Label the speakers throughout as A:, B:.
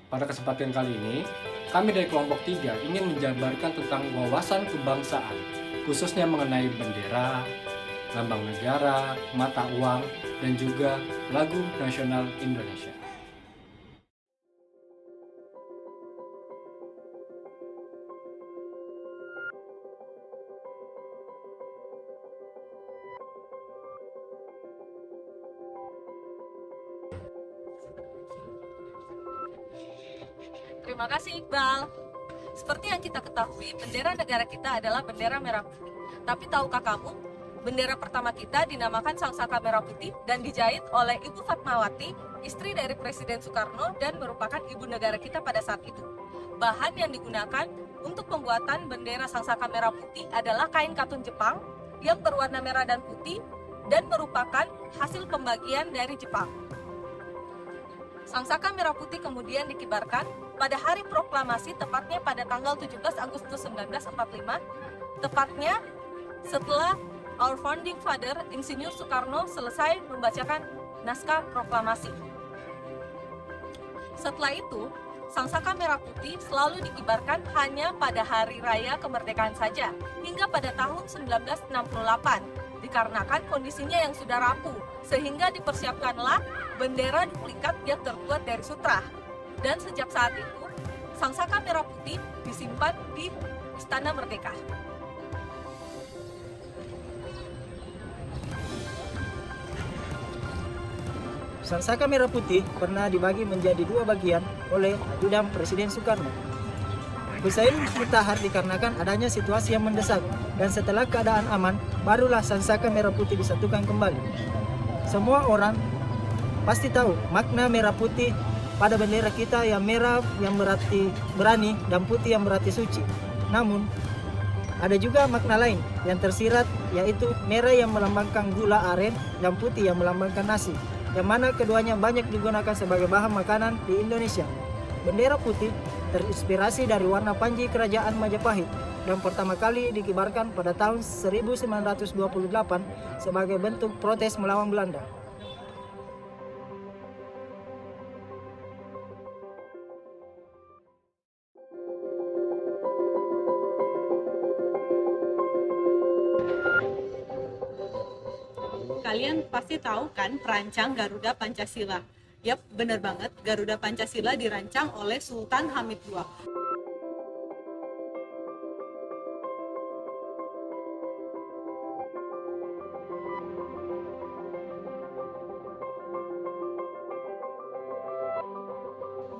A: Pada kesempatan kali ini, kami dari kelompok 3 ingin menjabarkan tentang wawasan kebangsaan, khususnya mengenai bendera, lambang negara, mata uang, dan juga lagu nasional Indonesia.
B: Terima kasih Iqbal. Seperti yang kita ketahui, bendera negara kita adalah bendera merah putih. Tapi tahukah kamu, bendera pertama kita dinamakan Sangsaka Merah Putih dan dijahit oleh Ibu Fatmawati, istri dari Presiden Soekarno dan merupakan ibu negara kita pada saat itu. Bahan yang digunakan untuk pembuatan bendera Sangsaka Merah Putih adalah kain katun Jepang yang berwarna merah dan putih dan merupakan hasil pembagian dari Jepang. Sangsaka Merah Putih kemudian dikibarkan pada hari proklamasi, tepatnya pada tanggal 17 Agustus 1945, tepatnya setelah Our Founding Father Insinyur Soekarno selesai membacakan naskah proklamasi. Setelah itu, Sangsaka Merah Putih selalu dikibarkan hanya pada hari raya kemerdekaan saja, hingga pada tahun 1968, dikarenakan kondisinya yang sudah rapuh, sehingga dipersiapkanlah bendera duplikat yang terbuat dari sutra. Dan sejak saat itu, Sangsaka Merah Putih disimpan di Istana Merdeka.
C: Sangsaka Merah Putih pernah dibagi menjadi dua bagian oleh ajudan Presiden Soekarno. Hussein Mutahar dikarenakan adanya situasi yang mendesak, dan setelah keadaan aman, barulah Sangsaka Merah Putih disatukan kembali. Semua orang pasti tahu makna merah putih pada bendera kita, yang merah yang berarti berani dan putih yang berarti suci. Namun, ada juga makna lain yang tersirat, yaitu merah yang melambangkan gula aren dan putih yang melambangkan nasi, yang mana keduanya banyak digunakan sebagai bahan makanan di Indonesia. Bendera putih terinspirasi dari warna panji kerajaan Majapahit dan pertama kali dikibarkan pada tahun 1928 sebagai bentuk protes melawan Belanda.
D: Kalian pasti tahu kan perancang Garuda Pancasila? Yap, bener banget. Garuda Pancasila dirancang oleh Sultan Hamid II.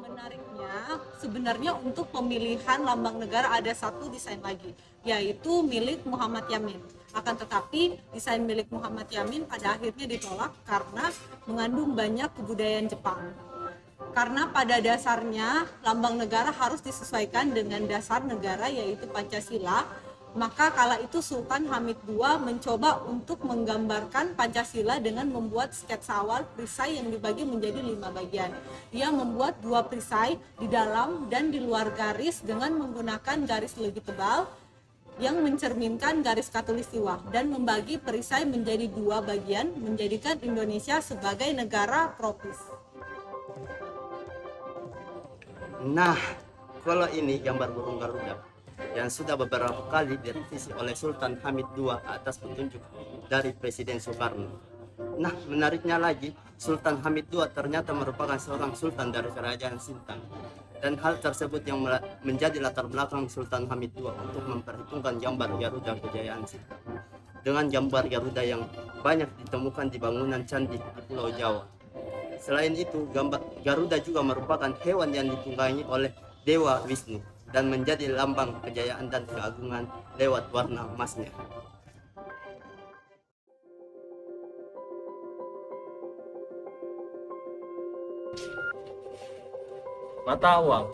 D: Menariknya, sebenarnya untuk pemilihan lambang negara ada satu desain lagi, yaitu milik Muhammad Yamin. Akan tetapi, desain milik Muhammad Yamin pada akhirnya ditolak karena mengandung banyak kebudayaan Jepang. Karena pada dasarnya, lambang negara harus disesuaikan dengan dasar negara, yaitu Pancasila. Maka kala itu Sultan Hamid II mencoba untuk menggambarkan Pancasila dengan membuat sketsa awal perisai yang dibagi menjadi 5 bagian. Dia membuat 2 perisai di dalam dan di luar garis dengan menggunakan garis lebih tebal yang mencerminkan garis khatulistiwa, dan membagi perisai menjadi 2 bagian, menjadikan Indonesia sebagai negara tropis.
E: Nah, kalau ini gambar burung Garuda yang sudah beberapa kali direvisi oleh Sultan Hamid II atas petunjuk dari Presiden Soekarno. Nah, menariknya lagi, Sultan Hamid II ternyata merupakan seorang sultan dari Kerajaan Sintang. Dan hal tersebut yang menjadi latar belakang Sultan Hamid II untuk memperhitungkan gambar Garuda Kejayaan Sintang dengan gambar Garuda yang banyak ditemukan di bangunan candi di Pulau Jawa. Selain itu, gambar Garuda juga merupakan hewan yang ditunggangi oleh Dewa Wisnu dan menjadi lambang kejayaan dan keagungan lewat warna emasnya.
A: Mata uang.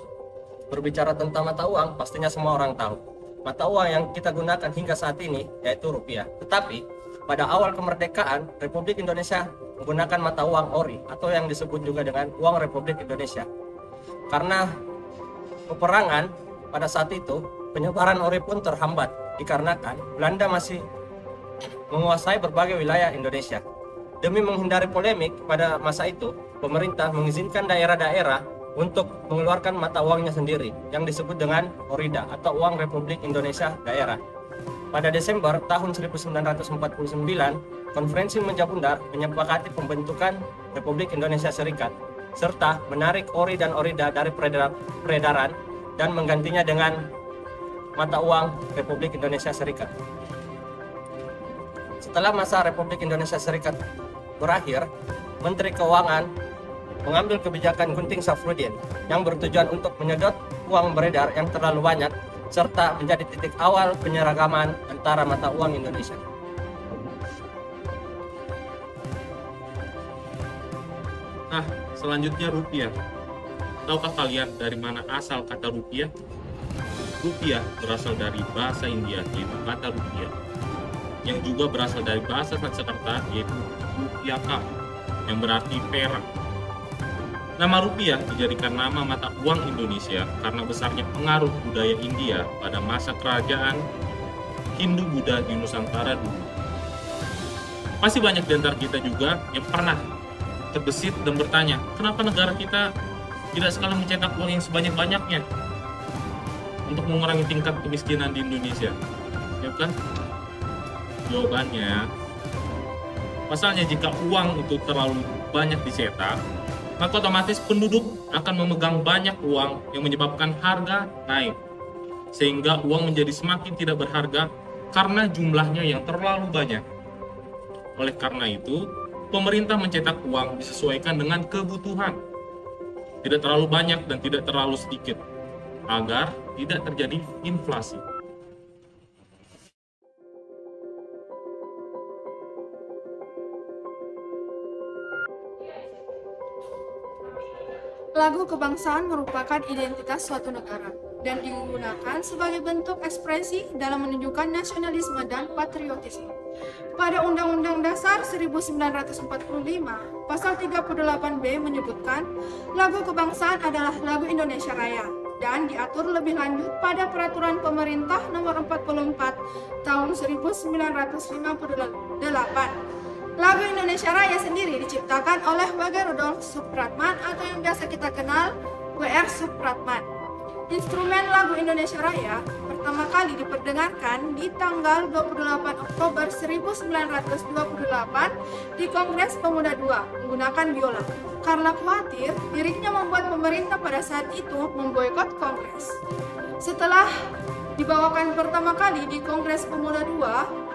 A: Berbicara tentang mata uang, pastinya semua orang tahu. Mata uang yang kita gunakan hingga saat ini yaitu rupiah. Tetapi, pada awal kemerdekaan, Republik Indonesia menggunakan mata uang ori atau yang disebut juga dengan uang Republik Indonesia. Karena peperangan pada saat itu, penyebaran ori pun terhambat dikarenakan Belanda masih menguasai berbagai wilayah Indonesia. Demi menghindari polemik pada masa itu, pemerintah mengizinkan daerah-daerah untuk mengeluarkan mata uangnya sendiri yang disebut dengan ORIDA atau Uang Republik Indonesia Daerah. Pada Desember tahun 1949, Konferensi Meja Bundar menyepakati pembentukan Republik Indonesia Serikat serta menarik ORI dan ORIDA dari peredaran dan menggantinya dengan mata uang Republik Indonesia Serikat. Setelah masa Republik Indonesia Serikat berakhir, Menteri Keuangan mengambil kebijakan Gunting Safrudin yang bertujuan untuk menyedot uang beredar yang terlalu banyak serta menjadi titik awal penyeragaman antara mata uang Indonesia.
F: Nah, selanjutnya rupiah. Tahukah kalian dari mana asal kata rupiah? Rupiah berasal dari bahasa India, yaitu kata rupiah, yang juga berasal dari bahasa Sanskerta, yaitu rupiaka, yang berarti perak. Nama rupiah dijadikan nama mata uang Indonesia karena besarnya pengaruh budaya India pada masa kerajaan Hindu-Buddha di Nusantara dulu. Masih banyak di antara kita juga yang pernah terbesit dan bertanya, kenapa negara kita tidak sekali mencetak uang yang sebanyak-banyaknya untuk mengurangi tingkat kemiskinan di Indonesia? Ya kan? Jawabannya, pasalnya jika uang itu terlalu banyak dicetak, maka otomatis penduduk akan memegang banyak uang yang menyebabkan harga naik, sehingga uang menjadi semakin tidak berharga karena jumlahnya yang terlalu banyak. Oleh karena itu, pemerintah mencetak uang disesuaikan dengan kebutuhan, tidak terlalu banyak dan tidak terlalu sedikit, agar tidak terjadi inflasi.
G: Lagu kebangsaan merupakan identitas suatu negara dan digunakan sebagai bentuk ekspresi dalam menunjukkan nasionalisme dan patriotisme. Pada Undang-Undang Dasar 1945, Pasal 38B menyebutkan lagu kebangsaan adalah lagu Indonesia Raya dan diatur lebih lanjut pada Peraturan Pemerintah Nomor 44 Tahun 1958. Lagu Indonesia Raya sendiri diciptakan oleh W.G. Rudolf Supratman atau yang biasa kita kenal W.R. Supratman. Instrumen lagu Indonesia Raya pertama kali diperdengarkan di tanggal 28 Oktober 1928 di Kongres Pemuda II menggunakan biola karena khawatir liriknya membuat pemerintah pada saat itu memboikot Kongres. Setelah dibawakan pertama kali di Kongres Pemuda II,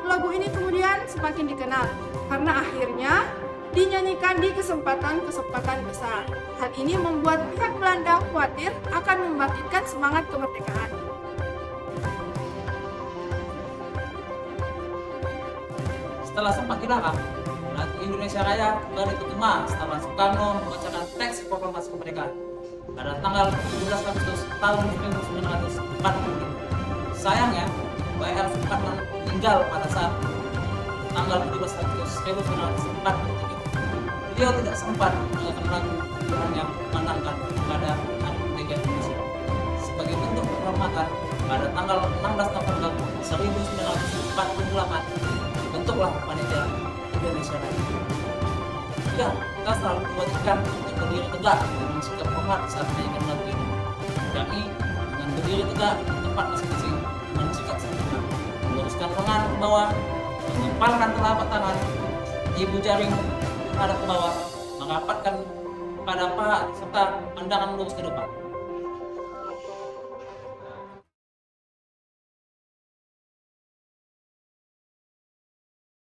G: lagu ini kemudian semakin dikenal karena akhirnya dinyanyikan di kesempatan-kesempatan besar. Hal ini membuat pihak Belanda khawatir akan membangkitkan semangat kemerdekaan.
H: Setelah sempat hilang, lagu Indonesia Raya kembali bergema setelah Soekarno membacakan teks proklamasi kemerdekaan pada tanggal 17 Agustus tahun 1945. Sayangnya, W.R. Supratman meninggal pada saat tanggal 17 Agustus 1943. Beliau tidak sempat menyanyikan lagu yang menangkan kepada Republik Indonesia. Sebagai bentuk penghormatan, pada tanggal 16 November 1948 dibentuklah Panitia Indonesia Raya. Ya, kita selalu diwajibkan untuk berdiri tegak dengan sikap hormat saat menyanyikan lagu ini, yakni dengan berdiri tegak di tempat masing-masing dengan sikap sempurna, meluruskan lengan ke bawah, mengepalkan telapak tangan, ibu jaring pada ke bawah, merapatkan pada paha serta pandangan lurus ke depan.